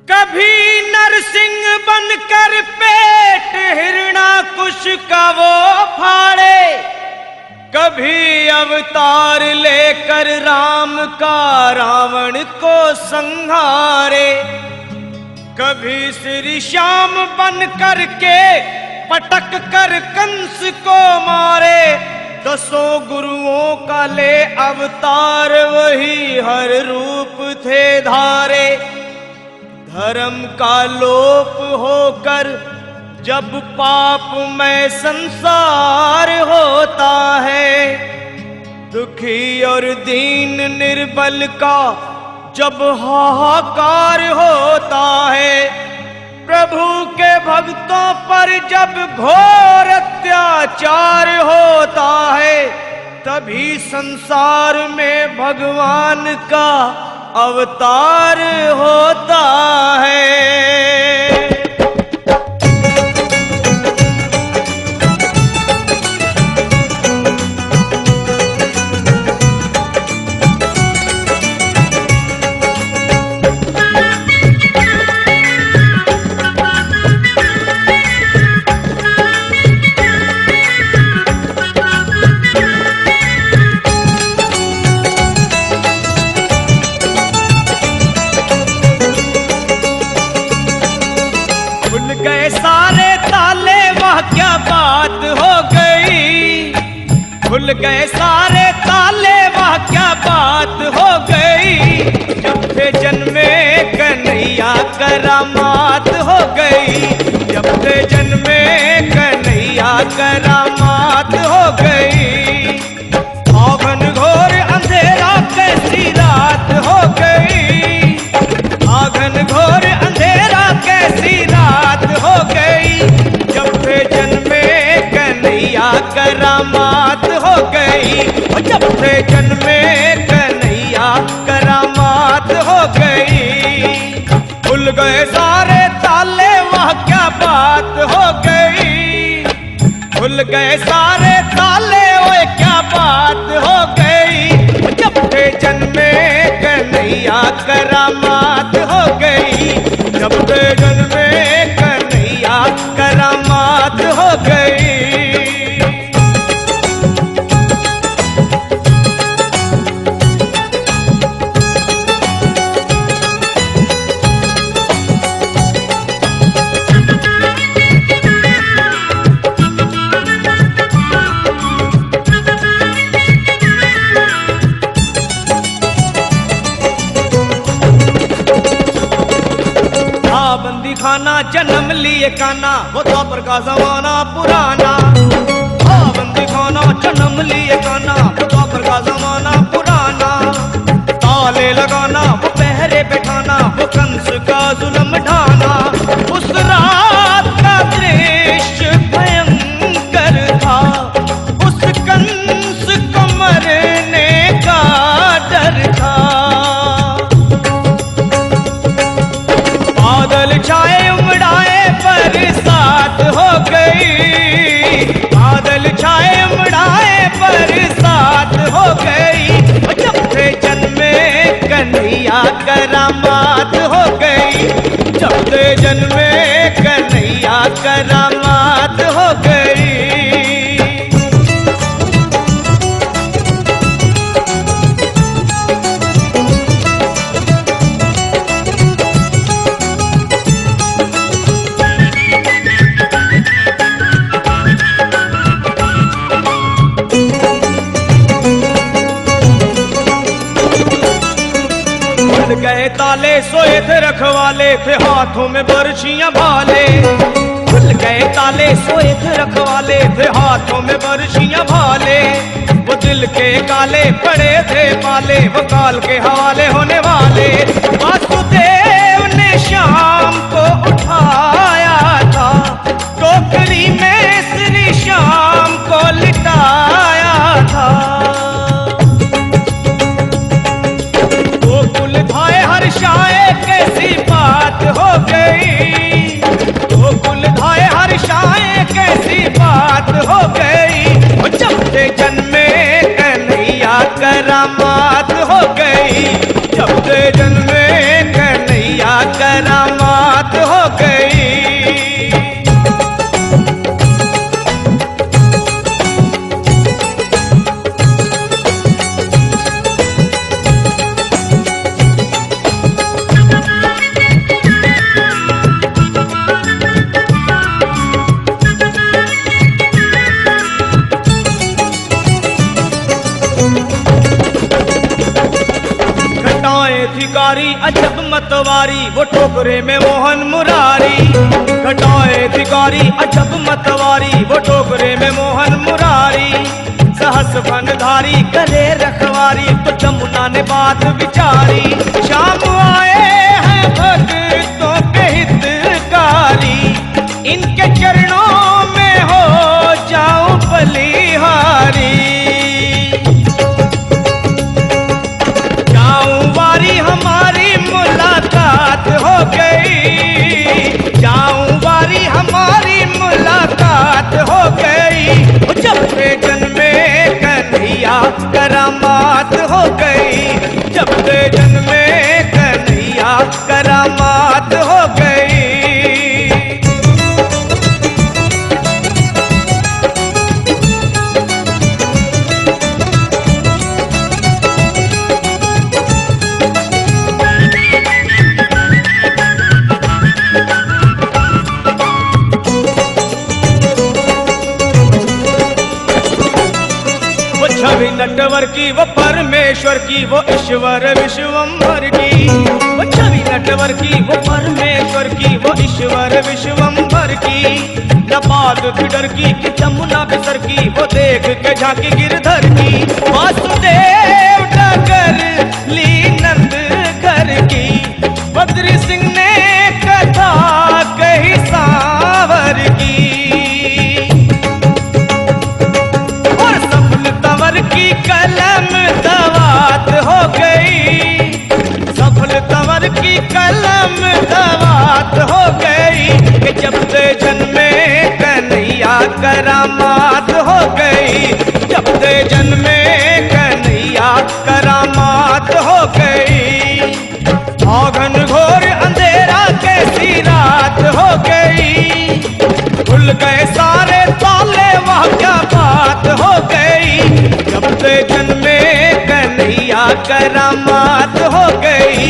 कभी नरसिंह बनकर पेट हिरणाकुश का वो फाड़े, कभी अवतार लेकर राम का रावण को संहारे, कभी श्री श्याम बन कर के पटक कर कंस को मारे। दसों गुरुओं का ले अवतार वही हर रूप थे धारे। धर्म का लोप होकर जब पाप में संसार होता है, दुखी और दीन निर्बल का जब हाहाकार होता है, प्रभु के भक्तों पर जब घोर अत्याचार होता है, तभी संसार में भगवान का अवतार होता है। खुल गए सारे ताले, वह क्या बात हो गई। जब से जन्मे कन्हैया करामात हो गई, जब से जन्मे कन्हैया करामात हो गई। आंगन घोर अंधेरा कैसी रात हो गई, आंगन घोर अंधेरा कैसी रात हो गई। जब से जन्मे कन्हैया करामात हो गई, जब से जन्मे कन्हैया करामात हो गई। खुल गए सारे ताले, वह क्या बात हो गई। खुल गए सारे ताले, वह क्या बात हो गई। जब से जन्मे कन्हैया करामात हो गई, जब से जन्मे कन्हैया करामात हो गई। बंदी खाना जन्म लिए काना, वो द्वापर का जमाना पुराना। बंदी खाना जन्म लिए काना, वो द्वापर का जमाना पुराना। ताले लगाना, वो पहरे बैठाना, वो कंस का जुल्म ढाना। उस रात का दृश्य भयंकर था, उस कंस को मरने का डर था। बादल छाए उमड़ाए बरसात हो गई, बादल छाए उमड़ाए बरसात हो गई। जब से जन्मे कन्हैया करामात हो गई, जब से जन्मे कन्हैया करामात हो गई। गए ताले, सोए थे रखवाले, थे हाथों में बरछियां भाले। खुल गए ताले, सोए थे रखवाले, थे हाथों में बरछियां भाले। वो दिल के काले पड़े थे पाले, वो काल के हवाले होने वाले। वासुदेव ने श्याम को उठाया था, टोकरी में श्री श्याम को लिटाया था। हर्षाए कैसी बात हो गई, गोकुल धाए हर्षाए भिखारी अजब मतवारी, वो टोकरे में मोहन मुरारी। घटाए भिखारी अजब मतवारी, वो टोकरे में मोहन मुरारी। सहस बनधारी करे रखवारी, तो जमुना ने बात विचारी। शाम आए हैं भक्तों के हितकारी, इनके चरणों में हो जाऊं बलिहारी। जाऊं वारी हमारी मुलाकात हो गई, जाऊं वारी हमारी मुलाकात हो गई। जब से जन्मे कन्हैया करामात हो गई, जब से जन्मे कन्हैया करामात हो गई। छवि नटवर की वो परमेश्वर की, वो ईश्वर विश्वम्भर की। वो छवि नटवर की वो परमेश्वर की, वो ईश्वर विश्वम्भर की। नपाद फिडर की कि जमुना बिसर की, वो देख के झांकी गिरधर की। वासुदेव डगर ली नंद घर की, बद्री सिंह ने कथा कही सांवर की। की कलम दवात हो गई, सफल तंवर की कलम दवात हो गई। कि जब से जन्मे कन्हैया करामात हो गई, जब से जन्मे कन्हैया करामात हो गई। औघन घोर अंधेरा कैसी रात हो गई, खुल गए सारे ताले वह क्या बात हो गई। जब से जन्मे कन्हैया करामात हो गई,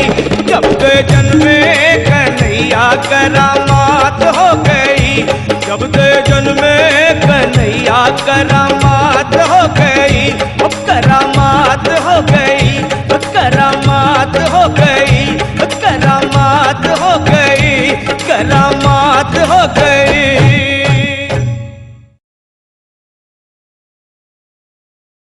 जब से जन्मे कन्हैया करामात हो गई, जब से जन्मे कन्हैया करामात